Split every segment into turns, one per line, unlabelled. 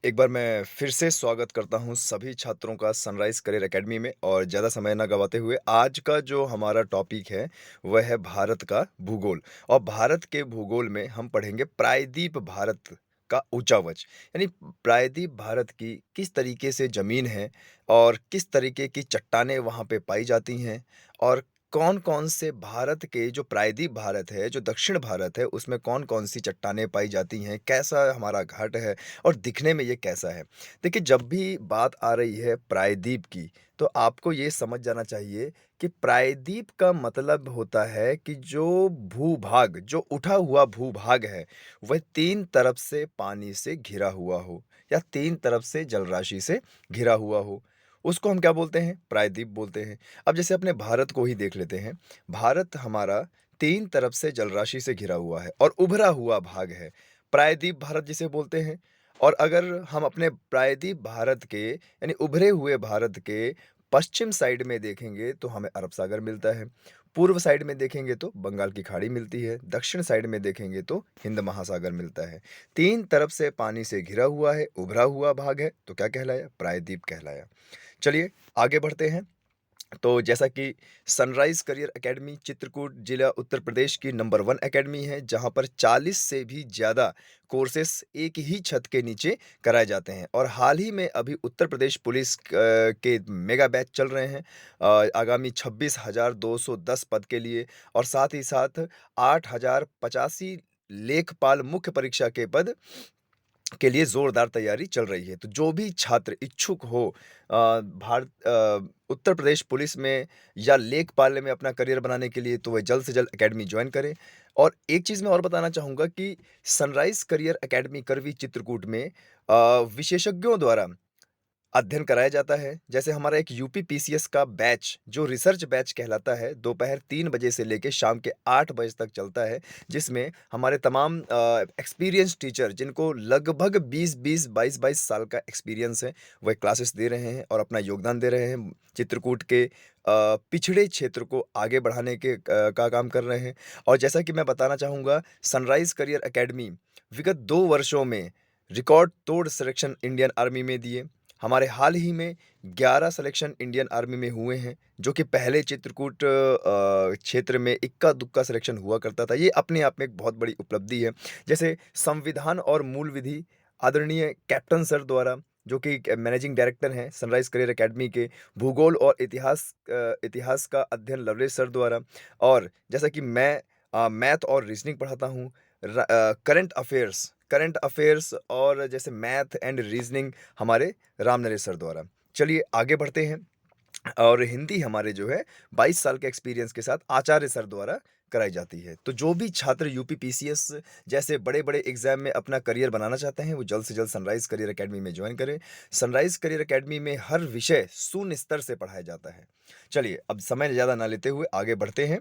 एक बार मैं फिर से स्वागत करता हूँ सभी छात्रों का सनराइज़ करियर अकेडमी में और ज़्यादा समय ना गवाते हुए आज का जो हमारा टॉपिक है वह है भारत का भूगोल। और भारत के भूगोल में हम पढ़ेंगे प्रायद्वीप भारत का उच्चावच। यानी प्रायद्वीप भारत की किस तरीके से ज़मीन है और किस तरीके की चट्टानें वहाँ पे पाई जाती हैं और कौन-कौन से भारत के जो प्रायद्वीप भारत है, जो दक्षिण भारत है, उसमें कौन-कौन सी चट्टानें पाई जाती हैं, कैसा हमारा घाट है और दिखने में ये कैसा है? देखिए, जब भी बात आ रही है प्रायद्वीप की, तो आपको ये समझ जाना चाहिए कि प्रायद्वीप का मतलब होता है कि जो भूभाग, जो उठा हुआ भूभाग है, वह 3 तरफ से पानी से घिरा हुआ हो या 3 तरफ से जलराशि से घिरा हुआ हो। उसको हम क्या बोलते हैं? प्रायद्वीप बोलते हैं। अब जैसे अपने भारत को ही देख लेते हैं। भारत हमारा 3 तरफ से जलराशि से घिरा हुआ है और उभरा हुआ भाग है। प्रायद्वीप भारत जिसे बोलते हैं। और अगर हम अपने प्रायद्वीप भारत के यानी उभरे हुए भारत के पश्चिम साइड में देखेंगे तो हमें अरब सागर मिलता है। पूर्व साइड में देखेंगे तो बंगाल की खाड़ी मिलती है। दक्षिण साइड में देखेंगे तो हिंद महासागर मिलता है। 3 तरफ से पानी से घिरा हुआ है, उभरा हुआ भाग है, तो क्या कहलाया? प्रायद्वीप कहलाया। चलिए आगे बढ़ते हैं। तो जैसा कि सनराइज़ करियर अकेडमी चित्रकूट जिला उत्तर प्रदेश की नंबर 1 अकेडमी है, जहाँ पर 40 से भी ज़्यादा कोर्सेज़ एक ही छत के नीचे कराए जाते हैं और हाल ही में अभी उत्तर प्रदेश पुलिस के मेगा बैच चल रहे हैं। आगामी 26,210 पद के लिए और साथ ही साथ 8,085 लेखपाल मुख्य परीक्षा के पद के लिए ज़ोरदार तैयारी चल रही है। तो जो भी छात्र इच्छुक हो उत्तर प्रदेश पुलिस में या लेखपाल में अपना करियर बनाने के लिए तो वह जल्द से जल्द अकेडमी जॉइन करें। और एक चीज़ मैं और बताना चाहूँगा कि सनराइज़ करियर अकेडमी करवी चित्रकूट में विशेषज्ञों द्वारा अध्ययन कराया जाता है। जैसे हमारा एक यूपी पीसीएस का बैच जो रिसर्च बैच कहलाता है, दोपहर 3 बजे से लेके शाम के 8 बजे तक चलता है, जिसमें हमारे तमाम एक्सपीरियंस टीचर जिनको लगभग 20-20, 22-22 साल का एक्सपीरियंस है, वह क्लासेस दे रहे हैं और अपना योगदान दे रहे हैं। चित्रकूट के पिछड़े क्षेत्र को आगे बढ़ाने के का काम कर रहे हैं। और जैसा कि मैं बताना चाहूँगा, सनराइज़ करियर अकेडमी विगत 2 वर्षों में रिकॉर्ड तोड़ सिलेक्शन इंडियन आर्मी में दिए। हमारे हाल ही में 11 सिलेक्शन इंडियन आर्मी में हुए हैं, जो कि पहले चित्रकूट क्षेत्र में इक्का-दुक्का सिलेक्शन हुआ करता था। ये अपने आप में एक बहुत बड़ी उपलब्धि है। जैसे संविधान और मूल विधि आदरणीय कैप्टन सर द्वारा, जो कि मैनेजिंग डायरेक्टर हैं सनराइज़ करियर अकेडमी के, भूगोल और इतिहास का अध्ययन लवलेश सर द्वारा। और जैसा कि मैं मैथ और रीज़निंग पढ़ाता हूँ, करंट अफ़ेयर्स और जैसे मैथ एंड रीज़निंग हमारे राम नरेश सर द्वारा। चलिए आगे बढ़ते हैं। और हिंदी हमारे जो है 22 साल के एक्सपीरियंस के साथ आचार्य सर द्वारा कराई जाती है। तो जो भी छात्र यूपी पीसीएस जैसे बड़े-बड़े एग्ज़ाम में अपना करियर बनाना चाहते हैं, वो जल्द से जल्द सनराइज़ करियर अकेडमी में जॉइन करें। सनराइज़ करियर अकेडमी में हर विषय शून्य स्तर से पढ़ाया जाता है। चलिए, अब समय ज़्यादा ना लेते हुए आगे बढ़ते हैं।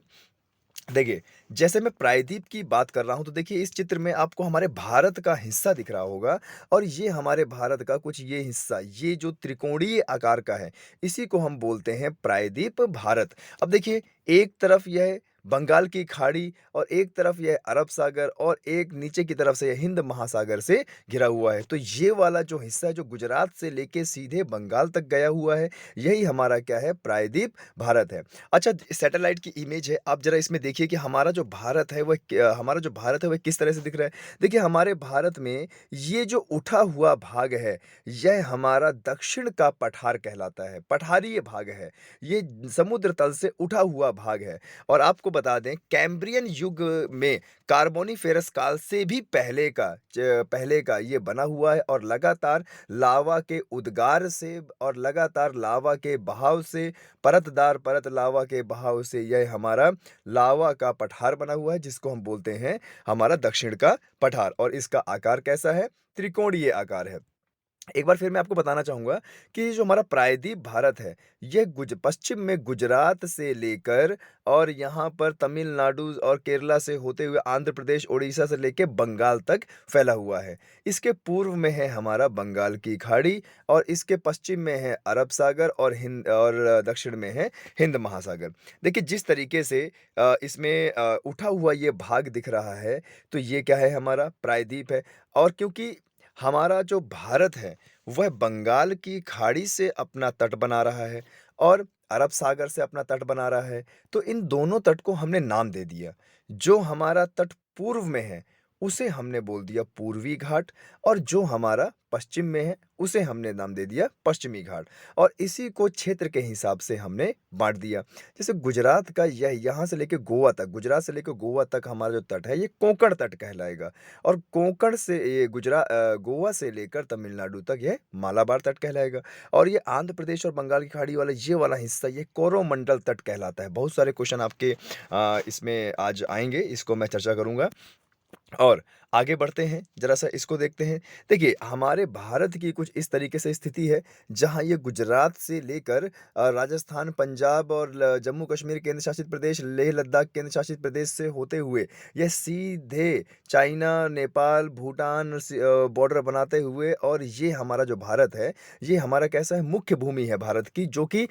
देखिए, जैसे मैं प्रायद्वीप की बात कर रहा हूँ, तो देखिए इस चित्र में आपको हमारे भारत का हिस्सा दिख रहा होगा और ये हमारे भारत का कुछ ये हिस्सा, ये जो त्रिकोणीय आकार का है, इसी को हम बोलते हैं प्रायद्वीप भारत। अब देखिए, एक तरफ यह बंगाल की खाड़ी और एक तरफ यह अरब सागर और एक नीचे की तरफ से यह हिंद महासागर से घिरा हुआ है। तो ये वाला जो हिस्सा है, जो गुजरात से लेके सीधे बंगाल तक गया हुआ है, यही हमारा क्या है, प्रायद्वीप भारत है। अच्छा, सैटेलाइट की इमेज है, आप ज़रा इसमें देखिए कि हमारा जो भारत है वह किस तरह से दिख रहा है। देखिए हमारे भारत में ये जो उठा हुआ भाग है, यह हमारा दक्षिण का पठार कहलाता है, पठारीय भाग है। ये समुद्र तल से उठा हुआ भाग है। और आपको बता दें कैम्ब्रियन युग में कार्बोनिफेरस काल से भी पहले का ये बना हुआ है और लगातार लावा के उद्गार से और लगातार लावा के बहाव से परतदार परत लावा के बहाव से यह हमारा लावा का पठार बना हुआ है, जिसको हम बोलते हैं हमारा दक्षिण का पठार। और इसका आकार कैसा है? त्रिकोणीय आकार है। एक बार फिर मैं आपको बताना चाहूँगा कि ये जो हमारा प्रायद्वीप भारत है, ये पश्चिम में गुजरात से लेकर और यहाँ पर तमिलनाडु और केरला से होते हुए आंध्र प्रदेश, उड़ीसा से लेके बंगाल तक फैला हुआ है। इसके पूर्व में है हमारा बंगाल की खाड़ी और इसके पश्चिम में है अरब सागर और दक्षिण में है हिंद महासागर। देखिए जिस तरीके से इसमें उठा हुआ ये भाग दिख रहा है, तो ये क्या है, हमारा प्रायद्वीप है। और क्योंकि हमारा जो भारत है, वह बंगाल की खाड़ी से अपना तट बना रहा है और अरब सागर से अपना तट बना रहा है। तो इन दोनों तट को हमने नाम दे दिया। जो हमारा तट पूर्व में है, उसे हमने बोल दिया पूर्वी घाट और जो हमारा पश्चिम में है, उसे हमने नाम दे दिया पश्चिमी घाट और इसी को क्षेत्र के हिसाब से हमने बाँट दिया। जैसे गुजरात का यह यहाँ से लेके गोवा तक, गुजरात से लेके गोवा तक हमारा जो तट है, ये कोंकण तट कहलाएगा। और कोंकण से ये गोवा से लेकर तमिलनाडु तक यह मालाबार तट कहलाएगा और ये आंध्र प्रदेश और बंगाल की खाड़ी वाला ये वाला हिस्सा ये कोरोमंडल तट कहलाता है। बहुत सारे क्वेश्चन आपके इसमें आज आएँगे, इसको मैं चर्चा करूँगा। और आगे बढ़ते हैं, ज़रा-सा इसको देखते हैं। देखिए, हमारे भारत की कुछ इस तरीके से स्थिति है, जहाँ ये गुजरात से लेकर राजस्थान, पंजाब और ल जम्मू कश्मीर केंद्र शासित प्रदेश, लेह लद्दाख केंद्र शासित प्रदेश से होते हुए, यह सीधे चाइना, नेपाल, भूटान बॉर्डर बनाते हुए और ये हमारा जो भारत है, ये हमारा कैसा है, मुख्य भूमि है भारत की, जो कि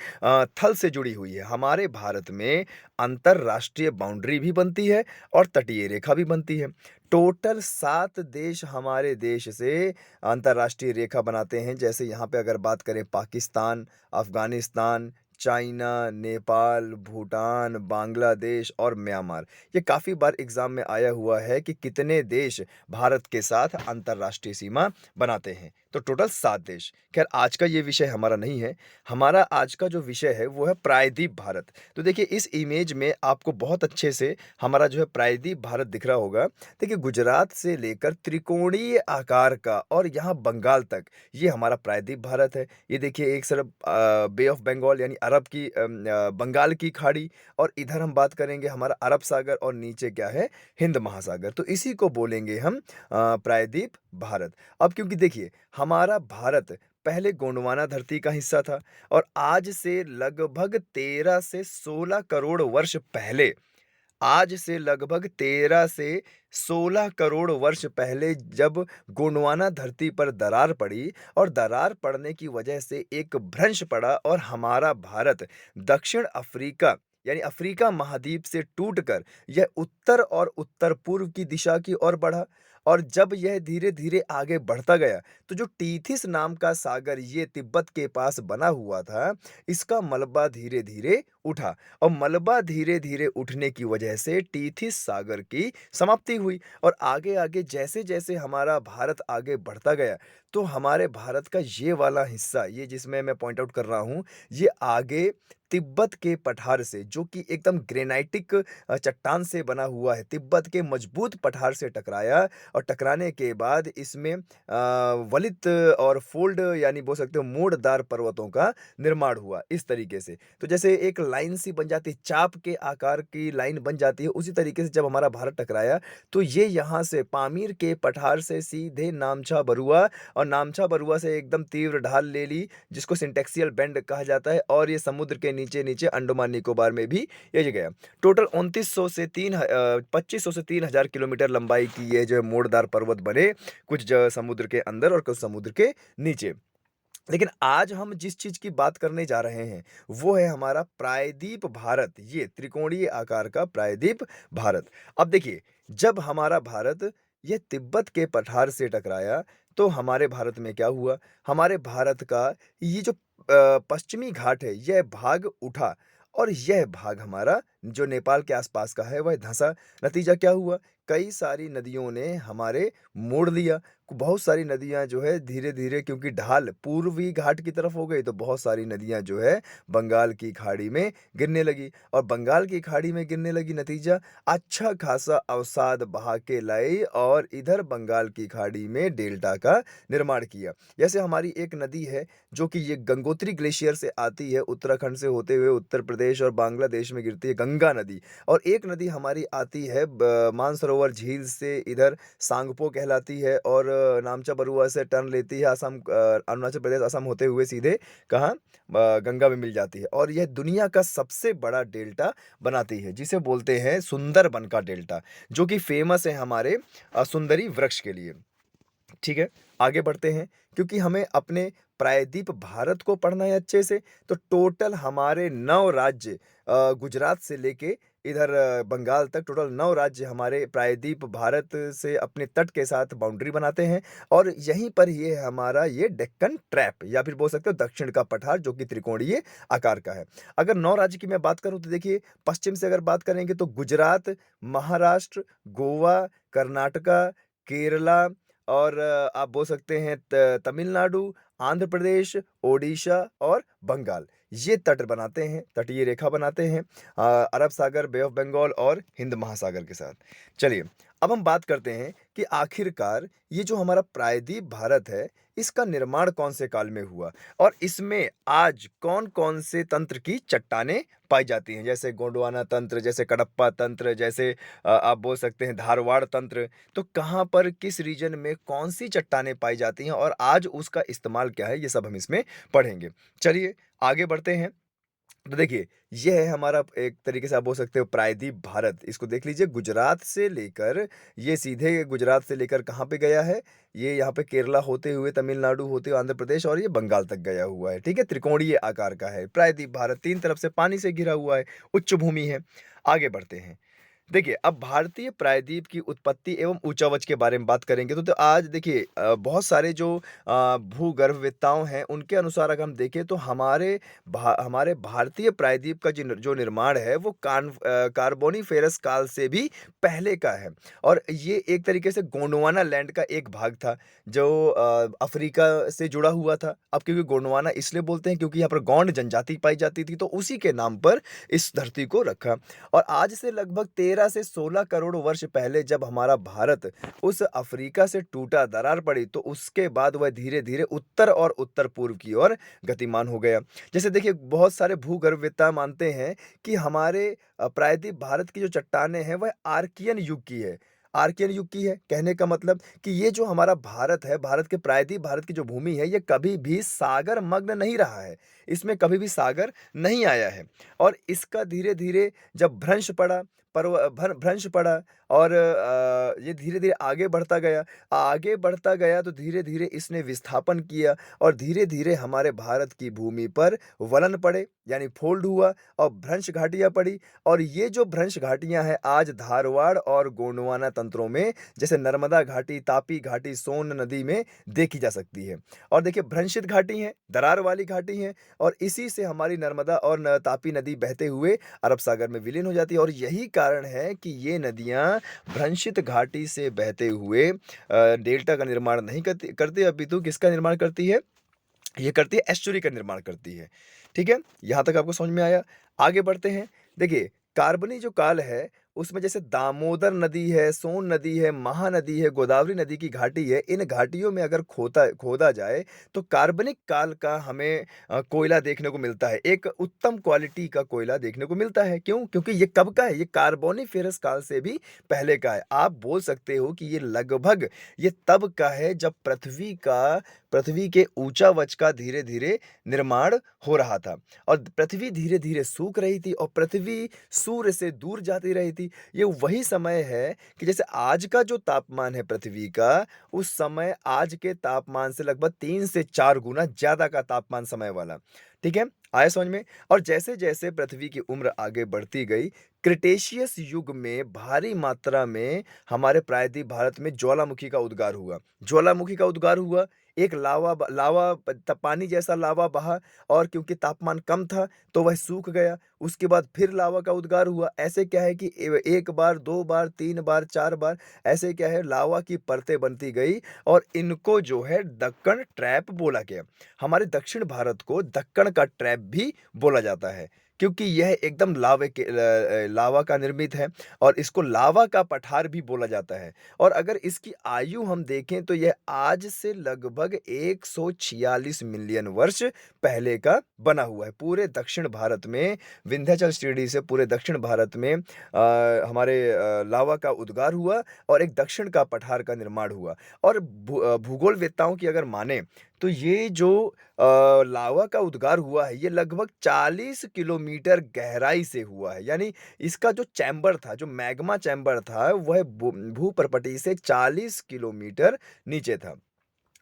थल से जुड़ी हुई है। हमारे भारत में अंतर्राष्ट्रीय बाउंड्री भी बनती है और तटीय रेखा भी बनती है। टोटल 7 देश हमारे देश से अंतर्राष्ट्रीय रेखा बनाते हैं। जैसे यहाँ पे अगर बात करें पाकिस्तान, अफ़गानिस्तान, चाइना, नेपाल, भूटान, बांग्लादेश और म्यांमार। ये काफ़ी बार एग्ज़ाम में आया हुआ है कि कितने देश भारत के साथ अंतर्राष्ट्रीय सीमा बनाते हैं। तो टोटल 7 देश। ख़ैर आज का ये विषय हमारा नहीं है। हमारा आज का जो विषय है वो है प्रायद्वीप भारत। तो देखिए इस इमेज में आपको बहुत अच्छे से हमारा जो है प्रायद्वीप भारत दिख रहा होगा। देखिए गुजरात से लेकर त्रिकोणीय आकार का और यहाँ बंगाल तक ये हमारा प्रायद्वीप भारत है। ये देखिए एक तरफ बे ऑफ बंगाल यानी अरब की बंगाल की खाड़ी और इधर हम बात करेंगे हमारा अरब सागर और नीचे क्या है हिंद महासागर। तो इसी को बोलेंगे हम प्रायद्वीप भारत। अब क्योंकि देखिए हमारा भारत पहले गोंडवाना धरती का हिस्सा था और आज से लगभग 13 से 16 करोड़ वर्ष पहले आज से लगभग 13 से 16 करोड़ वर्ष पहले जब गोंडवाना धरती पर दरार पड़ी और दरार पड़ने की वजह से एक भ्रंश पड़ा और हमारा भारत दक्षिण अफ्रीका यानी अफ्रीका महाद्वीप से टूटकर यह उत्तर और उत्तर पूर्व की दिशा की ओर बढ़ा और जब यह धीरे-धीरे आगे बढ़ता गया, तो जो टीथिस नाम का सागर ये तिब्बत के पास बना हुआ था, इसका मलबा धीरे-धीरे उठा और मलबा धीरे-धीरे उठने की वजह से टीथिस सागर की समाप्ति हुई और आगे-आगे जैसे-जैसे हमारा भारत आगे बढ़ता गया, तो हमारे भारत का ये वाला हिस्सा, ये जिसमें मैं पॉइंट आउट कर रहा हूँ, ये आगे तिब्बत के पठार से जो कि एकदम ग्रेनाइटिक चट्टान से बना हुआ है, तिब्बत के मजबूत पठार से टकराया और टकराने के बाद इसमें वलित और फ़ोल्ड यानी बोल सकते हो मोड़दार पर्वतों का निर्माण हुआ, इस तरीके से। तो जैसे एक लाइन सी बन जाती है, चाप के आकार की लाइन बन जाती है, उसी तरीके से जब हमारा भारत टकराया, तो ये यहाँ से पामीर के पठार से सीधे नामचा बरुआ और नामचा बरुआ से एकदम तीव्र ढाल ले ली, जिसको सिंटेक्सियल बेंड कहा जाता है और ये समुद्र के नीचे-नीचे अंडमान निकोबार में भी ये गया। टोटल 2500 से 3000 किलोमीटर लंबाई की ये जो है मोड़दार पर्वत बने, कुछ समुद्र के अंदर और कुछ समुद्र के नीचे। लेकिन आज हम जिस चीज़ की बात करने जा रहे हैं, वो है हमारा प्रायद्वीप भारत, ये त्रिकोणीय आकार का प्रायद्वीप भारत। अब देखिए, जब हमारा भारत ये तिब्बत के पठार से टकराया, तो हमारे भारत में क्या हुआ? हमारे भारत का ये जो पश्चिमी घाट है, यह भाग उठा और यह भाग हमारा जो नेपाल के आसपास का है, वह धँसा। नतीजा क्या हुआ? कई सारी नदियों ने हमारे मोड़ लिया। बहुत सारी नदियाँ जो है धीरे-धीरे क्योंकि ढाल पूर्वी घाट की तरफ हो गई तो बहुत सारी नदियाँ जो है बंगाल की खाड़ी में गिरने लगी और बंगाल की खाड़ी में गिरने लगी नतीजा अच्छा खासा अवसाद बहा के लाई और इधर बंगाल की खाड़ी में डेल्टा का निर्माण किया। जैसे हमारी एक नदी है जो कि ये गंगोत्री ग्लेशियर से आती है उत्तराखंड से होते हुए उत्तर प्रदेश और बांग्लादेश में गिरती है गंगा नदी और एक नदी हमारी आती है मानसरोवर झील से इधर सांगपो कहलाती है और नामचा बरुआ से टर्न लेती है अरुणाचल प्रदेश असम होते हुए सीधे कहाँ गंगा में मिल जाती है और यह दुनिया का सबसे बड़ा डेल्टा बनाती है जिसे बोलते हैं सुंदरबन का डेल्टा जो कि फेमस है हमारे सुंदरी वृक्ष के लिए। ठीक है, आगे बढ़ते हैं क्योंकि हमें अपने प्रायद्वीप भारत को पढ़ना है अच्छे से, तो टोटल हमारे 9 राज्य गुजरात से लेके इधर बंगाल तक टोटल 9 राज्य हमारे प्रायद्वीप भारत से अपने तट के साथ बाउंड्री बनाते हैं और यहीं पर ये हमारा ये डेक्कन ट्रैप या फिर बोल सकते हो दक्षिण का पठार जो कि त्रिकोणीय आकार का है। अगर 9 राज्य की मैं बात करूँ तो देखिए पश्चिम से अगर बात करेंगे तो गुजरात, महाराष्ट्र, गोवा, कर्नाटका, केरला और आप बोल सकते हैं त तमिलनाडु, आंध्र प्रदेश, ओडिशा और बंगाल। ये तट बनाते हैं, तटीय रेखा बनाते हैं अरब सागर, बे ऑफ बंगाल और हिंद महासागर के साथ। चलिए, अब हम बात करते हैं कि आखिरकार ये जो हमारा प्रायद्वीप भारत है, इसका निर्माण कौन से काल में हुआ और इसमें आज कौन-कौन से तंत्र की चट्टानें पाई जाती हैं? जैसे गोंडवाना तंत्र, जैसे कडप्पा तंत्र, जैसे आप बोल सकते हैं धारवाड़ तंत्र। तो कहाँ पर किस रीजन में कौन-सी चट्टानें पाई जाती हैं और आज उसका इस्तेमाल क्या है, ये सब हम इसमें पढ़ेंगे। चलिए, आगे बढ़ते हैं। तो देखिए, ये है हमारा एक तरीके से आप बोल सकते हो प्रायद्वीप भारत। इसको देख लीजिए गुजरात से लेकर ये सीधे गुजरात से लेकर कहाँ पे गया है? ये यहाँ पे केरला होते हुए, तमिलनाडु होते हुए आंध्र प्रदेश और ये बंगाल तक गया हुआ है, ठीक है? त्रिकोणीय आकार का है। प्रायद्वीप भारत 3 तरफ से पानी से घिरा हुआ है, उच्च भूमि है। आगे बढ़ते हैं। देखिए, अब भारतीय प्रायद्वीप की उत्पत्ति एवं उच्चावच के बारे में बात करेंगे तो आज देखिए बहुत सारे जो भूगर्भवेत्ताओं हैं, उनके अनुसार अगर हम देखें तो हमारे भारतीय प्रायद्वीप का जो निर्माण है वो कार्बोनिफेरस काल से भी पहले का है और ये एक तरीके से गोंडवाना लैंड का एक भाग था, जो अफ्रीका से जुड़ा हुआ था। अब क्योंकि गोंडवाना इसलिए बोलते हैं क्योंकि यहाँ पर गोंड जनजाति पाई जाती थी, तो उसी के नाम पर इस धरती को रखा। और आज से लगभग 13 से 16 करोड़ वर्ष पहले जब हमारा भारत उस अफ्रीका से टूटा, दरार पड़ी, तो उसके बाद वह धीरे-धीरे उत्तर और उत्तर-पूर्व की ओर गतिमान हो गया। जैसे देखिए बहुत सारे भूगर्भवेत्ता मानते हैं कि हमारे प्रायद्वीप भारत की जो चट्टानें हैं वह आर्कियन युग की है। आर्कियन युग की है, कहने का मतलब कि ये जो हमारा भारत है, भारत के प्रायद्वीप भारत की जो भूमि है, ये कभी भी सागर मग्न नहीं रहा है। इसमें कभी भी सागर नहीं आया है। और इसका धीरे-धीरे जब भ्रंश पड़ा और ये धीरे-धीरे आगे बढ़ता गया तो धीरे-धीरे इसने विस्थापन किया और धीरे-धीरे हमारे भारत की भूमि पर वलन पड़े, यानी फोल्ड हुआ और भ्रंश घाटियाँ पड़ी और ये जो भ्रंश घाटियाँ हैं आज धारवाड़ और गोंडवाना तंत्रों में जैसे नर्मदा घाटी, तापी घाटी, सोन नदी में देखी जा सकती है। और देखिए भ्रंशित घाटी हैं, दरार वाली घाटी हैं और इसी से हमारी नर्मदा और तापी नदी बहते हुए अरब सागर में विलीन हो जाती है और यही कारण है कि ये नदियाँ भ्रंशित घाटी से बहते हुए डेल्टा का निर्माण नहीं करती अपितु किसका निर्माण करती है? ये करती है एस्चुरी का निर्माण करती है। ठीक है? यहाँ तक आपको समझ में आया? आगे बढ़ते हैं। देखिए, कार्बनी जो काल है, उसमें जैसे दामोदर नदी है, सोन नदी है, महानदी है, गोदावरी नदी की घाटी है। इन घाटियों में अगर खोदा जाए, तो कार्बनिक काल का हमें कोयला देखने को मिलता है। एक उत्तम क्वालिटी का कोयला देखने को मिलता है। क्यों? क्योंकि ये कब का है? ये कार्बोनिफेरस काल से भी पहले का है। आप बोल सकते हो कि ये तब का है जब पृथ्वी के ऊंचावच का धीरे-धीरे निर्माण हो रहा था और पृथ्वी धीरे-धीरे सूख रही थी और पृथ्वी सूर्य से दूर जाती रही थी। ये वही समय है कि जैसे आज का जो तापमान है पृथ्वी का, उस समय आज के तापमान से लगभग 3 से 4 गुना ज़्यादा का तापमान समय वाला। ठीक है? आया समझ में? और जैसे-जैसे पृथ्वी की उम्र आगे बढ़ती गई, क्रिटेशियस युग में भारी मात्रा में हमारे प्रायद्वीप भारत में ज्वालामुखी का उद्गार हुआ। ज्वालामुखी का उद्गार हुआ, एक पानी जैसा लावा बहा और क्योंकि तापमान कम था, तो वह सूख गया। उसके बाद फिर लावा का उद्गार हुआ। ऐसे क्या है कि 1 बार, 2 बार, 3 बार, 4 बार ऐसे क्या है लावा की परतें बनती गई और इनको जो है दक्कन ट्रैप बोला गया। हमारे दक्षिण भारत को दक्कन का ट्रैप भी बोला जाता है क्योंकि यह एकदम लावा का निर्मित है और इसको लावा का पठार भी बोला जाता है और अगर इसकी आयु हम देखें तो यह आज से लगभग 146 मिलियन वर्ष पहले का बना हुआ है। पूरे दक्षिण भारत में विंध्याचल श्रेणी से पूरे दक्षिण भारत में हमारे लावा का उद्गार हुआ और एक दक्षिण का पठार का निर्माण हुआ और भूगोलवेत्ताओं की अगर माने तो ये जो लावा का उद्गार हुआ है ये लगभग 40 किलोमीटर गहराई से हुआ है। यानी इसका जो चैम्बर था, जो मैग्मा चैम्बर था, वह भूपर्पटी से 40 किलोमीटर नीचे था।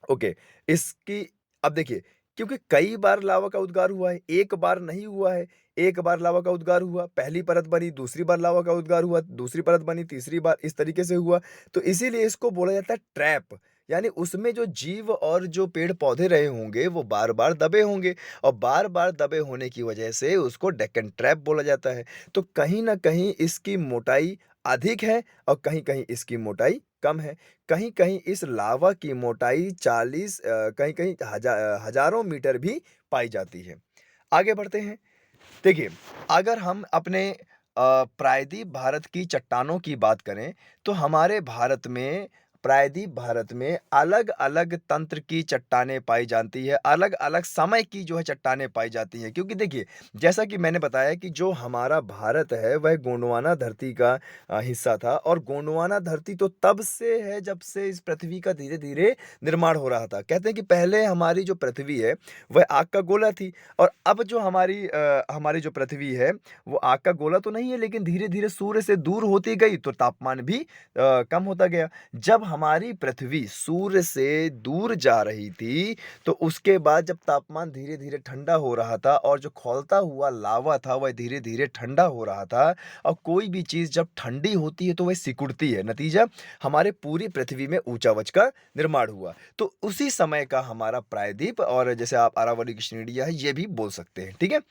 ओके, इसकी अब देखिए क्योंकि कई बार लावा का उद्गार हुआ है, एक बार नहीं हुआ है। एक बार लावा का उद्गार हुआ, पहली परत बनी, दूसरी बार लावा का उद्गार हुआ, दूसरी परत बनी, तीसरी बार, इस तरीके से हुआ। तो इसीलिए इसको बोला जाता है ट्रैप। यानी उसमें जो जीव और जो पेड़-पौधे रहे होंगे, वो बार-बार दबे होंगे और बार-बार दबे होने की वजह से उसको डेक्कन ट्रैप बोला जाता है। तो कहीं न कहीं इसकी मोटाई अधिक है और कहीं-कहीं इसकी मोटाई कम है। कहीं-कहीं इस लावा की मोटाई 40 कहीं-कहीं हज़ारों मीटर भी पाई जाती है। आगे बढ़ते हैं। देखिए, अगर हम अपने प्रायद्वीप भारत की चट्टानों की बात करें, तो हमारे भारत में प्रायद्वीप भारत में अलग-अलग तंत्र की चट्टानें पाई जाती है, अलग-अलग समय की जो है चट्टानें पाई जाती हैं। क्योंकि देखिए, जैसा कि मैंने बताया कि जो हमारा भारत है, वह गोंडवाना धरती का हिस्सा था और गोंडवाना धरती तो तब से है, जब से इस पृथ्वी का धीरे-धीरे निर्माण हो रहा था। कहते हैं कि पहले हमारी जो पृथ्वी है, वह आग का गोला थी और अब जो हमारी जो पृथ्वी है, वो आग का गोला तो नहीं है, लेकिन धीरे-धीरे सूर्य से दूर होती गई, तो तापमान भी कम होता गया। जब हमारी पृथ्वी सूर्य से दूर जा रही थी, तो उसके बाद जब तापमान धीरे-धीरे ठंडा हो रहा था और जो खौलता हुआ लावा था, वह धीरे-धीरे ठंडा हो रहा था और कोई भी चीज़ जब ठंडी होती है, तो वह सिकुड़ती है। नतीजा हमारे पूरी पृथ्वी में ऊँचा-आवाज़ का निर्माण हुआ। तो उसी समय का हमारा प्रायद्वीप और जैसे आप अरावली की श्रेणियाँ हैं, ये भी बोल सकते हैं, ठीक है?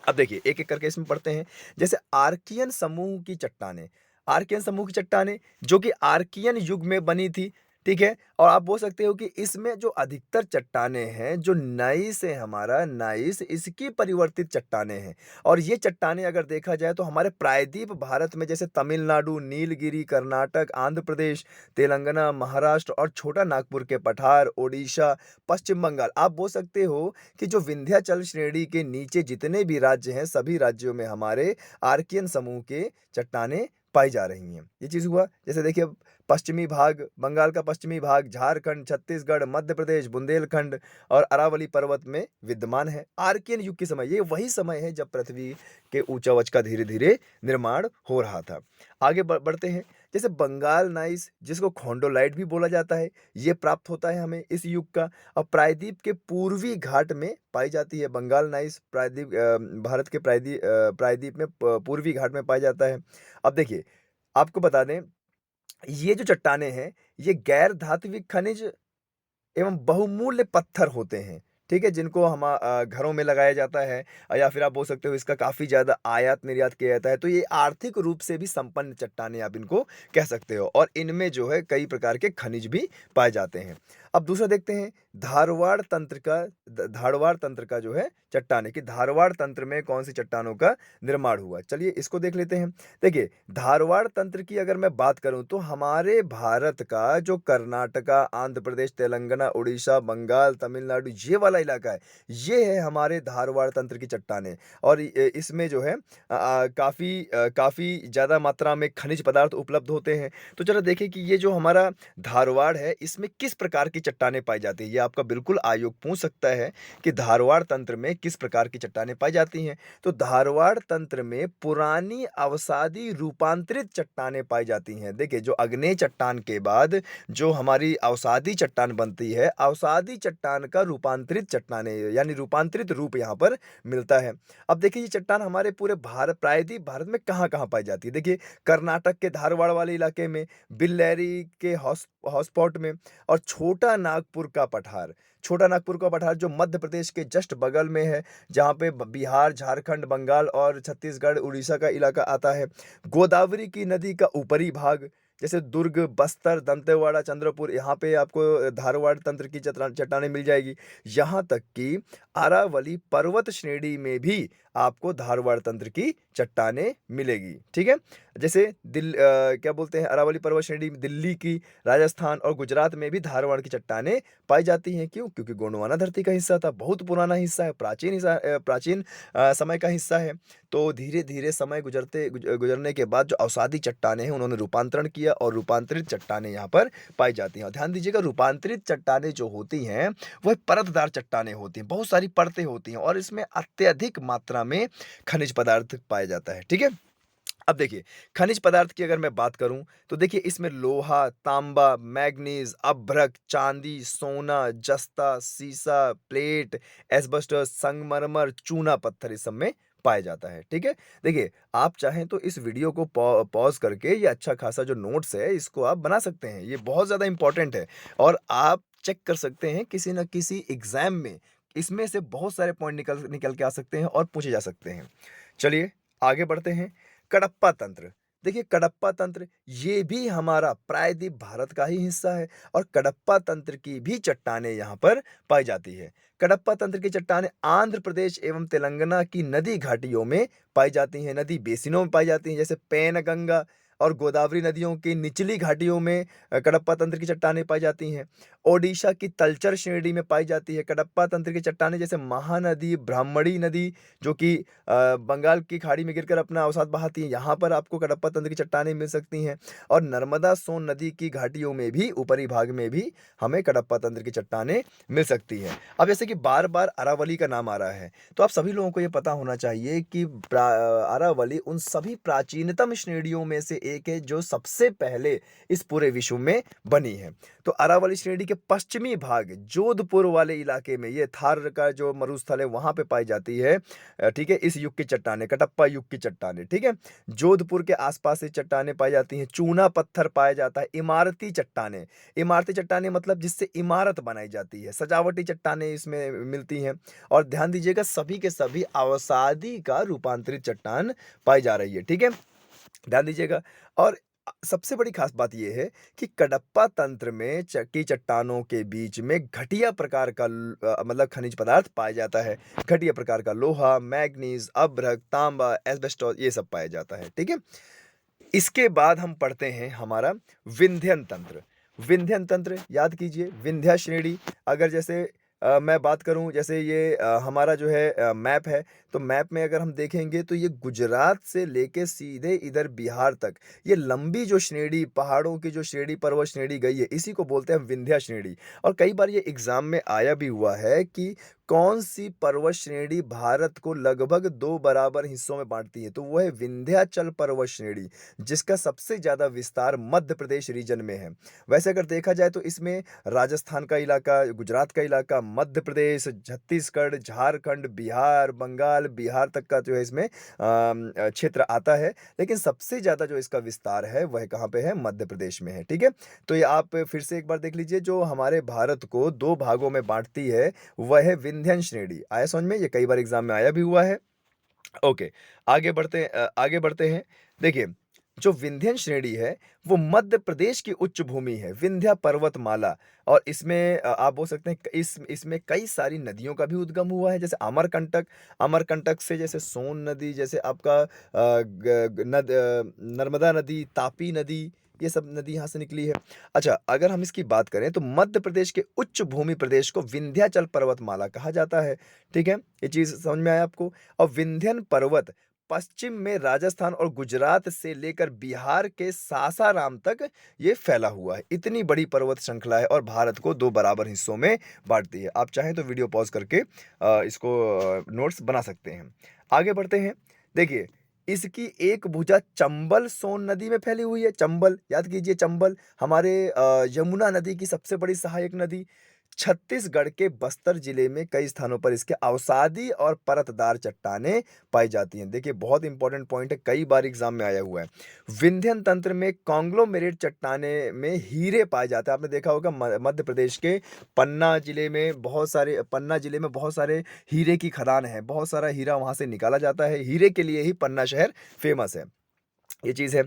अब देखिए, एक-एक करके इसमें पढ़ते हैं। जैसे आर्कियन समूह की चट्टानें, आर्कियन समूह की चट्टानें जो कि आर्कियन युग में बनी थी, ठीक है? और आप बोल सकते हो कि इसमें जो अधिकतर चट्टानें हैं, जो नाइस है हमारा, नाइस इसकी परिवर्तित चट्टानें हैं। और ये चट्टानें अगर देखा जाए तो हमारे प्रायद्वीप भारत में जैसे तमिलनाडु, नीलगिरी, कर्नाटक, आंध्र प्रदेश, तेलंगाना, महाराष्ट्र और छोटा नागपुर के पठार, ओडिशा, पश्चिम बंगाल, आप बोल सकते हो कि जो विंध्याचल श्रेणी के नीचे जितने भी राज्य हैं, सभी राज्यों में हमारे आर्कियन समूह के चट्टानें पाई जा रही हैं। ये चीज़ हुआ। जैसे देखिए, पश्चिमी भाग, बंगाल का पश्चिमी भाग, झारखंड, छत्तीसगढ़, मध्य प्रदेश, बुंदेलखंड और अरावली पर्वत में विद्यमान है। आर्कियन युग के समय, ये वही समय है जब पृथ्वी के ऊंचा-आवाज़ का धीरे-धीरे निर्माण हो रहा था। आगे बढ़ते हैं। जैसे बंगाल नाइस, जिसको खोंडोलाइट भी बोला जाता है, ये प्राप्त होता है हमें इस युग का। और प्रायद्वीप के पूर्वी घाट में पाई जाती है बंगाल नाइस। भारत के प्रायद्वीप में पूर्वी घाट में पाया जाता है। अब देखिए, आपको बता दें, ये जो चट्टानें हैं, ये गैर धात्विक खनिज एवं बहुमूल्य पत्थर होते हैं, ठीक है? जिनको घरों में लगाया जाता है या फिर आप बोल सकते हो इसका काफ़ी ज़्यादा आयात-निर्यात किया जाता है। तो ये आर्थिक रूप से भी संपन्न चट्टानें आप इनको कह सकते हो और इनमें जो है कई प्रकार के खनिज भी पाए जाते हैं। अब दूसरा देखते हैं, धारवाड़ तंत्र का जो है चट्टानें, कि धारवाड़ तंत्र में कौन-सी चट्टानों का निर्माण हुआ। चलिए इसको देख लेते हैं। देखिए, धारवाड़ तंत्र की अगर मैं बात करूँ तो हमारे भारत का जो कर्नाटका, आंध्र प्रदेश, तेलंगाना, उड़ीसा, बंगाल, तमिलनाडु, ये वाला इलाका है, ये है हमारे धारवाड़ तंत्र की चट्टानें। और इसमें जो है काफ़ी ज़्यादा मात्रा में खनिज पदार्थ उपलब्ध होते हैं। तो चलो देखें कि ये जो हमारा धारवाड़ है, इसमें किस प्रकार की चट्टानें पाई जाती हैं। ये आपका बिल्कुल आयोग पूछ सकता है कि धारवाड़ तंत्र में किस प्रकार की चट्टानें पाई जाती हैं। तो धारवाड़ तंत्र में पुरानी अवसादी रूपांतरित चट्टानें पाई जाती हैं। देखिए, जो आग्नेय चट्टान के बाद जो हमारी अवसादी चट्टान बनती है, अवसादी चट्टान का रूपांतरित चट्टानें यानी रूपांतरित रूप यहाँ पर मिलता है। अब देखिए, ये चट्टान हमारे पूरे प्रायद्वीप भारत में कहाँ-कहाँ पाई जाती है। देखिए, कर्नाटक के धारवाड़ वाले इलाके में, बिल्लैरी के हॉटस्पॉट में और छोटा नागपुर का पठार। छोटा नागपुर का पठार जो मध्य प्रदेश के जस्ट बगल में है, जहाँ पे बिहार, झारखंड, बंगाल और छत्तीसगढ़, उड़ीसा का इलाका आता है। गोदावरी की नदी का ऊपरी भाग, जैसे दुर्ग, बस्तर, दंतेवाड़ा, चंद्रपुर, यहाँ पे आपको धारवाड़ तंत्र की चट्टानें मिल जाएगी। यहाँ तक कि अरावली पर्वत श्रेणी में भी आपको धारवाड़ तंत्र की चट्टानें मिलेगी, ठीक है? जैसे क्या बोलते हैं, अरावली पर्वत श्रेणी दिल्ली की, राजस्थान और गुजरात में भी धारवाड़ की चट्टानें पाई जाती हैं। क्यों? क्योंकि गोंडवाना धरती का हिस्सा था, बहुत पुराना हिस्सा है, प्राचीन समय का हिस्सा है। तो धीरे-धीरे समय गुजरने के बाद जो अवसादी चट्टानें हैं, उन्होंने रूपांतरण किया और रूपांतरित चट्टानें यहाँ पर पाई जाती हैं। और ध्यान दीजिएगा, रूपांतरित चट्टानें जो होती हैं, वह परतदार चट्टानें होती हैं, बहुत सारी परतें होती हैं और इसमें अत्यधिक मात्रा में खनिज पदार्थ पाया जाता है, ठीक है? अब देखिए, खनिज पदार्थ की अगर मैं बात करूँ, तो देखिए इसमें लोहा, तांबा, मैंगनीज़, अभ्रक, चांदी, सोना, जस्ता, सीसा, प्लेट, एस्बेस्टस, संगमरमर, चूना पत्थर इस सब में पाया जाता है, ठीक है? देखिए, आप चाहें तो इस वीडियो को पॉज़ करके ये अच्छा खासा जो नोट्स है, इसको आप बना सकते हैं। ये बहुत ज़्यादा इम्पोर्टेंट है और आप चेक कर सकते हैं किसी न किसी एग्ज़ाम में, इसमें से बहुत सारे पॉइंट निकल निकल के आ सकते हैं और पूछे जा सकते हैं। चलिए, आगे बढ़ते हैं। कडप्पा तंत्र। देखिए कडप्पा तंत्र ये भी हमारा प्रायद्वीप भारत का ही हिस्सा है और कडप्पा तंत्र की भी चट्टानें यहाँ पर पाई जाती है। कडप्पा तंत्र की चट्टानें आंध्र प्रदेश एवं तेलंगाना की नदी घाटियों में पाई जाती हैं, नदी बेसिनों में पाई जाती हैं, जैसे पैनगंगा और गोदावरी नदियों की निचली घाटियों में कडप्पा तंत्र की चट्टानें पाई जाती हैं। ओडिशा की तलचर श्रेणी में पाई जाती है कडप्पा तंत्र की चट्टानें, जैसे महानदी, ब्राह्मणी नदी जो कि बंगाल की खाड़ी में गिरकर अपना अवसाद बहाती है, यहाँ पर आपको कडप्पा तंत्र की चट्टानें मिल सकती हैं और नर्मदा सोन नदी की घाटियों में भी ऊपरी भाग में भी हमें कडप्पा तंत्र की चट्टानें मिल सकती हैं। अब जैसे कि बार-बार अरावली का नाम आ रहा है, तो आप सभी लोगों को ये पता होना चाहिए कि अरावली उन सभी प्राचीनतम श्रेणियों में से एक है जो सबसे पहले इस पूरे विश्व में बनी है। तो अरावली श्रेणी के पश्चिमी भाग जोधपुर वाले इलाके में ये थार का जो मरुस्थल है वहाँ पे पाई जाती है। ठीक है, इस युग की चट्टानें, कटप्पा युग की चट्टानें, ठीक है? जोधपुर के आसपास ये चट्टानें पाई जाती हैं, चूना पत्थर पाया जाता है, इमारती चट्टानें मतलब जिससे इमारत बनाई जाती है, सजावटी चट्टानें इसमें मिलती हैं और ध्यान दीजिएगा सभी के सभी अवसादी का रूपांतरित चट्टान पाई जा रही है, ठीक है? ध्यान दीजिएगा और सबसे बड़ी खास बात ये है कि कडप्पा तंत्र में की चट्टानों के बीच में घटिया प्रकार का मतलब खनिज पदार्थ पाया जाता है। घटिया प्रकार का लोहा, मैंगनीज, अभ्रक, तांबा, एस्बेस्टॉस ये सब पाया जाता है, ठीक है? इसके बाद हम पढ़ते हैं हमारा विंध्यन तंत्र। विंध्यन तंत्र याद कीजिए, विंध्या श्रेणी अगर जैसे मैं बात करूँ जैसे ये हमारा जो है मैप है, तो मैप में अगर हम देखेंगे तो ये गुजरात से लेके सीधे इधर बिहार तक ये लंबी जो श्रेणी पहाड़ों की जो श्रेणी पर्वत श्रेणी गई है, इसी को बोलते हैं विंध्या श्रेणी। और कई बार ये एग्ज़ाम में आया भी हुआ है कि कौन-सी पर्वत श्रेणी भारत को लगभग 2 बराबर हिस्सों में बाँटती है, तो वो है विंध्याचल पर्वत श्रेणी, जिसका सबसे ज़्यादा विस्तार मध्य प्रदेश रीजन में है। वैसे अगर देखा जाए तो इसमें राजस्थान का इलाका, गुजरात का इलाका, मध्य प्रदेश, छत्तीसगढ़, झारखंड, बिहार, बंगाल, बिहार तक का जो है इसमें क्षेत्र आता है। लेकिन सबसे ज़्यादा जो इसका विस्तार है वह कहाँ पे है? मध्य प्रदेश में है, ठीक है? तो ये आप फिर से एक बार देख लीजिए जो हमारे भारत को 2 भागों में बाँटती है, वह है विंध्यन श्रेणी। आया समझ में? ये कई बार एग्ज़ाम में आया भी हुआ है। ओके, आगे बढ़ते हैं। देखिए, जो विंध्यन श्रेणी है, वो मध्य प्रदेश की उच्च भूमि है, विंध्या पर्वतमाला और इसमें आप बोल सकते हैं इसमें कई सारी नदियों का भी उद्गम हुआ है, जैसे अमरकंटक से जैसे सोन नदी, जैसे आपका नर्मदा नदी, तापी नदी, ये सब नदी यहाँ से निकली है। अच्छा, अगर हम इसकी बात करें तो मध्य प्रदेश के उच्च भूमि प्रदेश को विंध्याचल पर्वतमाला कहा जाता है, ठीक है? ये चीज़ समझ में आया आपको? और विंध्यन पर्वत पश्चिम में राजस्थान और गुजरात से लेकर बिहार के सासाराम तक ये फैला हुआ है। इतनी बड़ी पर्वत श्रृंखला है और भारत को 2 बराबर हिस्सों में बाँटती है। आप चाहें तो वीडियो पॉज़ करके इसको नोट्स बना सकते हैं। आगे बढ़ते हैं। देखिए, इसकी एक भुजा चंबल सोन नदी में फैली हुई है। चंबल, याद कीजिए चंबल हमारे यमुना नदी की सबसे बड़ी सहायक नदी। छत्तीसगढ़ के बस्तर जिले में कई स्थानों पर इसके अवसादी और परतदार चट्टानें पाई जाती हैं। देखिए बहुत इंपॉर्टेंट पॉइंट है, कई बार एग्जाम में आया हुआ है। विंध्यन तंत्र में कॉन्ग्लोमेरेट चट्टानें में हीरे पाए जाते हैं। आपने देखा होगा मध्य प्रदेश के पन्ना जिले में बहुत सारे हीरे की खदान है, बहुत सारा हीरा वहाँ से निकाला जाता है। हीरे के लिए ही पन्ना शहर फेमस है। ये चीज़ है।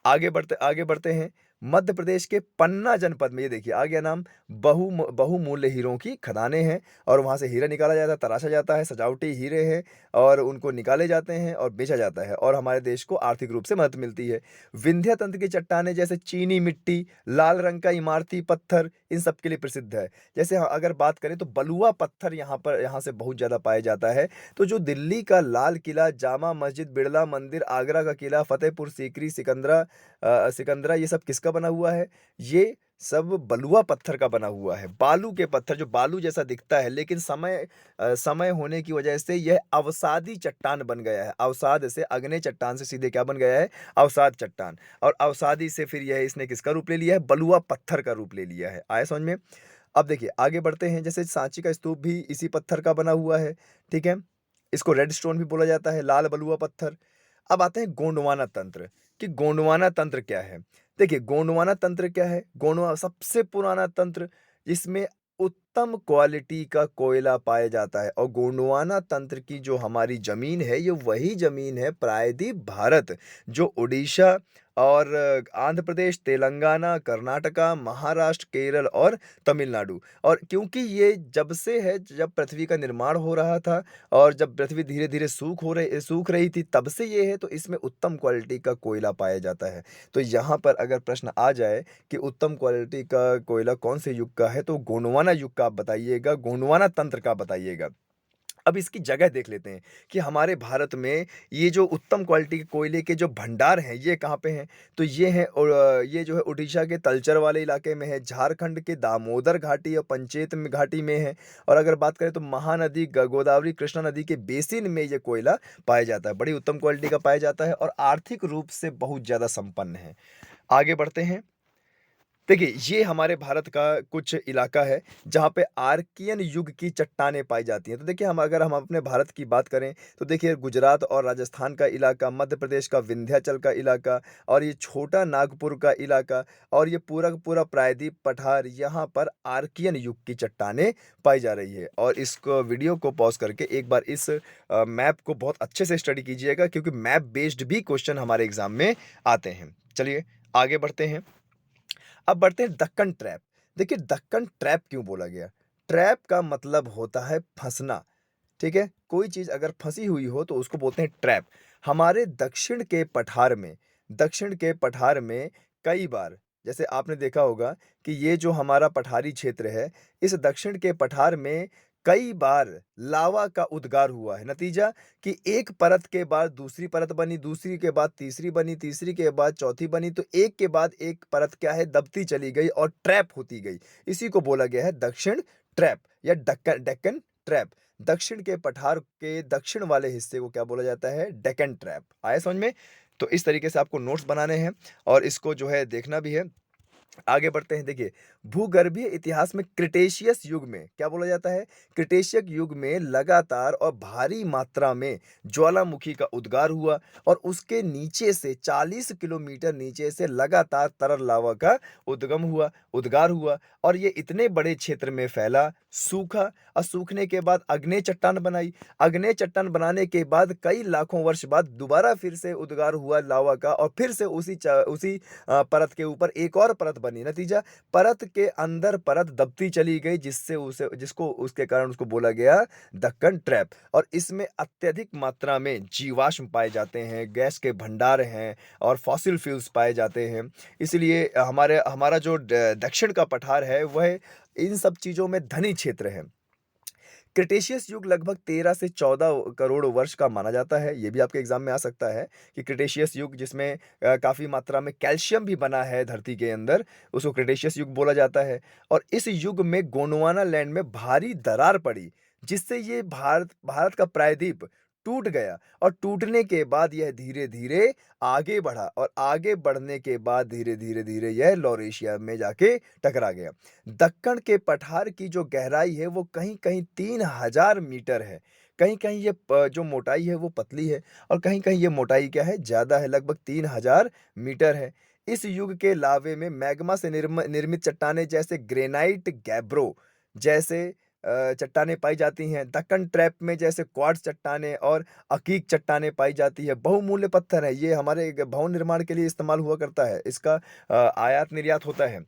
आगे बढ़ते हैं। मध्य प्रदेश के पन्ना जनपद में ये देखिए आ गया नाम, बहुमूल्य हीरों की खदानें हैं और वहाँ से हीरा निकाला जाता है, तराशा जाता है, सजावटी हीरे हैं और उनको निकाले जाते हैं और बेचा जाता है और हमारे देश को आर्थिक रूप से मदद मिलती है। विंध्या तंत्र की चट्टानें जैसे चीनी मिट्टी, लाल रंग का इमारती पत्थर इन सब के लिए प्रसिद्ध है। जैसे अगर बात करें तो बलुआ पत्थर यहाँ से बहुत ज़्यादा पाया जाता है। तो जो दिल्ली का लाल किला, जामा मस्जिद, बिड़ला मंदिर, आगरा का किला, फतेहपुर सीकरी, सिकंदरा ये सब किसका बना हुआ है? ये सब बलुआ पत्थर का बना हुआ है। बालू के पत्थर जो बालू जैसा दिखता है लेकिन समय होने की वजह से यह अवसादी चट्टान बन गया है। अवसाद से आग्नेय चट्टान से सीधे क्या बन गया है? अवसाद चट्टान। और अवसादी से फिर यह इसने किसका रूप ले लिया है? बलुआ पत्थर का रूप ले लिया है। आया समझ में? अब देखिए आगे बढ़ते हैं। जैसे सांची का स्तूप भी इसी पत्थर का बना हुआ है, ठीक है? इसको रेड स्टोन भी बोला जाता है, लाल बलुआ पत्थर। अब आते हैं गोंडवाना तंत्र, कि गोंडवाना तंत्र क्या है? देखिए गोंडवाना तंत्र क्या है? गोंडवा सबसे पुराना तंत्र जिसमें उत्तम क्वालिटी का कोयला पाया जाता है, और गोंडवाना तंत्र की जो हमारी ज़मीन है, ये वही ज़मीन है प्रायद्वीप भारत, जो उड़ीसा और आंध्र प्रदेश, तेलंगाना, कर्नाटका, महाराष्ट्र, केरल और तमिलनाडु। और क्योंकि ये जब से है, जब पृथ्वी का निर्माण हो रहा था और जब पृथ्वी धीरे-धीरे सूख रही थी, तब से ये है, तो इसमें उत्तम क्वालिटी का कोयला पाया जाता है। तो यहाँ पर अगर प्रश्न आ जाए कि उत्तम क्वालिटी का कोयला कौन से युग का है, तो गोंडवाना युग का आप बताइएगा, गोंडवाना तंत्र का बताइएगा। अब इसकी जगह देख लेते हैं कि हमारे भारत में ये जो उत्तम क्वालिटी के कोयले के जो भंडार हैं, ये कहाँ पे हैं? तो ये हैं ये जो है उड़ीसा के तलचर वाले इलाके में है, झारखंड के दामोदर घाटी और पंचेत में घाटी में है, और अगर बात करें तो महानदी, गोदावरी, कृष्णा नदी के बेसिन में ये कोयला पाया जाता है। बड़ी उत्तम क्वालिटी का पाया जाता है और आर्थिक रूप से बहुत ज़्यादा संपन्न है। आगे बढ़ते हैं। देखिए, ये हमारे भारत का कुछ इलाका है, जहाँ पे आर्कियन युग की चट्टानें पाई जाती हैं। तो देखिए, हम अपने भारत की बात करें, तो देखिए गुजरात और राजस्थान का इलाका, मध्य प्रदेश का विंध्याचल का इलाका और ये छोटा नागपुर का इलाका और ये पूरा का पूरा प्रायद्वीप पठार, यहाँ पर आर्कियन युग की चट्टानें पाई जा रही है। और इसको वीडियो को पॉज़ करके एक बार इस मैप को बहुत अच्छे से स्टडी कीजिएगा, क्योंकि मैप बेस्ड भी क्वेश्चन हमारे एग्ज़ाम में आते हैं। चलिए, आगे बढ़ते हैं। अब बढ़ते हैं दक्कन ट्रैप। देखिए दक्कन ट्रैप क्यों बोला गया? ट्रैप का मतलब होता है फँसना, ठीक है? कोई चीज़ अगर फँसी हुई हो तो उसको बोलते हैं ट्रैप। हमारे दक्षिण के पठार में कई बार, जैसे आपने देखा होगा कि ये जो हमारा पठारी क्षेत्र है, इस दक्षिण के पठार में कई बार लावा का उद्गार हुआ है। नतीजा कि एक परत के बाद दूसरी परत बनी, दूसरी के बाद तीसरी बनी, तीसरी के बाद चौथी बनी, तो एक के बाद एक परत क्या है, दबती चली गई और ट्रैप होती गई। इसी को बोला गया है दक्षिण ट्रैप या डेक्कन ट्रैप। दक्षिण के पठार के दक्षिण वाले हिस्से को क्या बोला जाता है? डेक्कन ट्रैप। आया समझ में? तो इस तरीके से आपको नोट्स बनाने हैं और इसको जो है देखना भी है। आगे बढ़ते हैं। देखिए, भूगर्भीय इतिहास में क्रिटेशियस युग में क्या बोला जाता है? क्रिटेशियस युग में लगातार और भारी मात्रा में ज्वालामुखी का उद्गार हुआ और उसके नीचे से 40 किलोमीटर नीचे से लगातार तरल लावा का उद्गार हुआ और ये इतने बड़े क्षेत्र में फैला, सूखा और सूखने के बाद अग्नेय चट्टान बनाई। अग्नेय चट्टान बनाने के बाद कई लाखों वर्ष बाद दोबारा फिर से उद्गार हुआ लावा का और फिर से उसी परत के ऊपर एक और परत बनी। नतीजा परत के अंदर परत दबती चली गई, जिसको उसके कारण उसको बोला गया दक्कन ट्रैप। और इसमें अत्यधिक मात्रा में जीवाश्म पाए जाते हैं, गैस के भंडार हैं और फॉसिल फ्यूल्स पाए जाते हैं। इसलिए हमारा जो दक्षिण का पठार है वह इन सब चीज़ों में धनी क्षेत्र है। क्रिटेशियस युग लगभग 13 से 14 करोड़ वर्ष का माना जाता है। ये भी आपके एग्जाम में आ सकता है कि क्रिटेशियस युग जिसमें काफ़ी मात्रा में कैल्शियम भी बना है धरती के अंदर, उसको क्रिटेशियस युग बोला जाता है। और इस युग में गोंडवाना लैंड में भारी दरार पड़ी, जिससे ये भारत का प्रायद्वीप टूट गया और टूटने के बाद यह धीरे-धीरे आगे बढ़ा और आगे बढ़ने के बाद धीरे-धीरे यह लॉरेशिया में जाके टकरा गया। दक्कन के पठार की जो गहराई है वो कहीं-कहीं 3000 मीटर है। कहीं-कहीं ये जो मोटाई है वो पतली है और कहीं-कहीं ये मोटाई क्या है, ज़्यादा है, लगभग 3000 मीटर है। इस युग के लावे में मैग्मा से निर्मित चट्टानें जैसे ग्रेनाइट, गैब्रो जैसे चट्टानें पाई जाती हैं। दक्कन ट्रैप में जैसे क्वार्ट्ज चट्टानें और अकीक चट्टानें पाई जाती है। बहुमूल्य पत्थर है, ये हमारे भवन निर्माण के लिए इस्तेमाल हुआ करता है। इसका आयात-निर्यात होता है।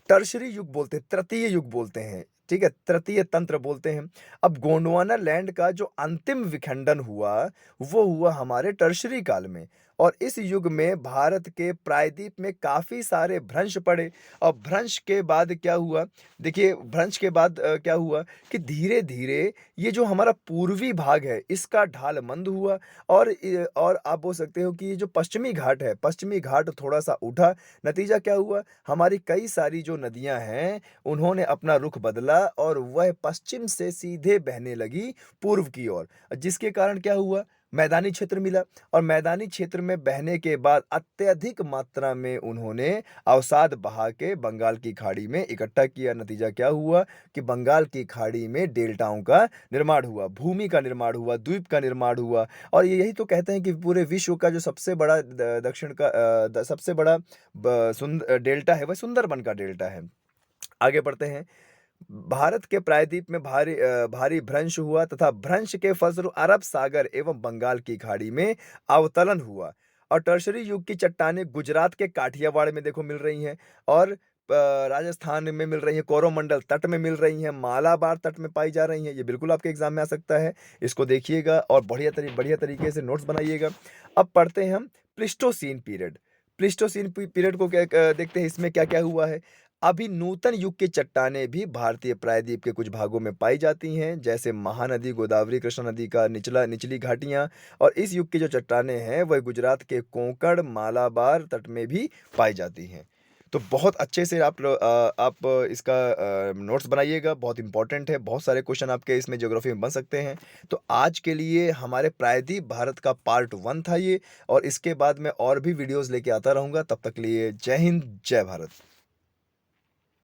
टर्शरी युग बोलते हैं, तृतीय युग बोलते हैं, ठीक है? तृतीय तंत्र बोलते हैं। अब गोंडवाना लैंड का जो अंतिम विखंडन हुआ, वो हुआ हमारे टर्शरी काल में और इस युग में भारत के प्रायद्वीप में काफ़ी सारे भ्रंश पड़े और भ्रंश के बाद क्या हुआ, देखिए भ्रंश के बाद क्या हुआ कि धीरे-धीरे ये जो हमारा पूर्वी भाग है, इसका ढाल मंद हुआ और आप बोल सकते हो कि ये जो पश्चिमी घाट है, पश्चिमी घाट थोड़ा-सा उठा। नतीजा क्या हुआ, हमारी कई सारी जो नदियाँ हैं, उन्होंने अपना रुख बदला और वह पश्चिम से सीधे बहने लगी पूर्व की ओर। जिसके कारण क्या हुआ, मैदानी क्षेत्र मिला और मैदानी क्षेत्र में बहने के बाद अत्यधिक मात्रा में उन्होंने अवसाद बहा के बंगाल की खाड़ी में इकट्ठा किया। नतीजा क्या हुआ कि बंगाल की खाड़ी में डेल्टाओं का निर्माण हुआ, भूमि का निर्माण हुआ, द्वीप का निर्माण हुआ और यही तो कहते हैं कि पूरे विश्व का जो सबसे बड़ा दक्षिण का सबसे बड़ा डेल्टा है, वह सुंदरबन का डेल्टा है। आगे बढ़ते हैं। भारत के प्रायद्वीप में भारी भ्रंश हुआ तथा भ्रंश के फलस्वरूप अरब सागर एवं बंगाल की खाड़ी में अवतलन हुआ और टर्शरी युग की चट्टानें गुजरात के काठियावाड़ में देखो मिल रही हैं और राजस्थान में मिल रही हैं, कोरोमंडल तट में मिल रही हैं, मालाबार तट में पाई जा रही हैं। ये बिल्कुल आपके एग्जाम में आ सकता है। इसको देखिएगा और बढ़िया तरीके से नोट्स बनाइएगा। अब पढ़ते हैं हम प्लिस्टोसीन पीरियड। प्लिस्टोसीन पीरियड को देखते हैं, इसमें क्या-क्या हुआ है। अभी नूतन युग की चट्टानें भी भारतीय प्रायद्वीप के कुछ भागों में पाई जाती हैं, जैसे महानदी, गोदावरी, कृष्णा नदी का निचली घाटियाँ और इस युग की जो चट्टानें हैं, वह गुजरात के कोंकण, मालाबार तट में भी पाई जाती हैं। तो बहुत अच्छे से आप इसका नोट्स बनाइएगा, बहुत इम्पोर्टेंट है, बहुत सारे क्वेश्चन आपके इसमें ज्योग्राफी में बन सकते हैं। तो आज के लिए हमारे प्रायद्वीप भारत का पार्ट 1 था ये और इसके बाद मैं और भी वीडियोज़ लेके आता रहूँगा। तब तक के लिए जय हिंद, जय भारत।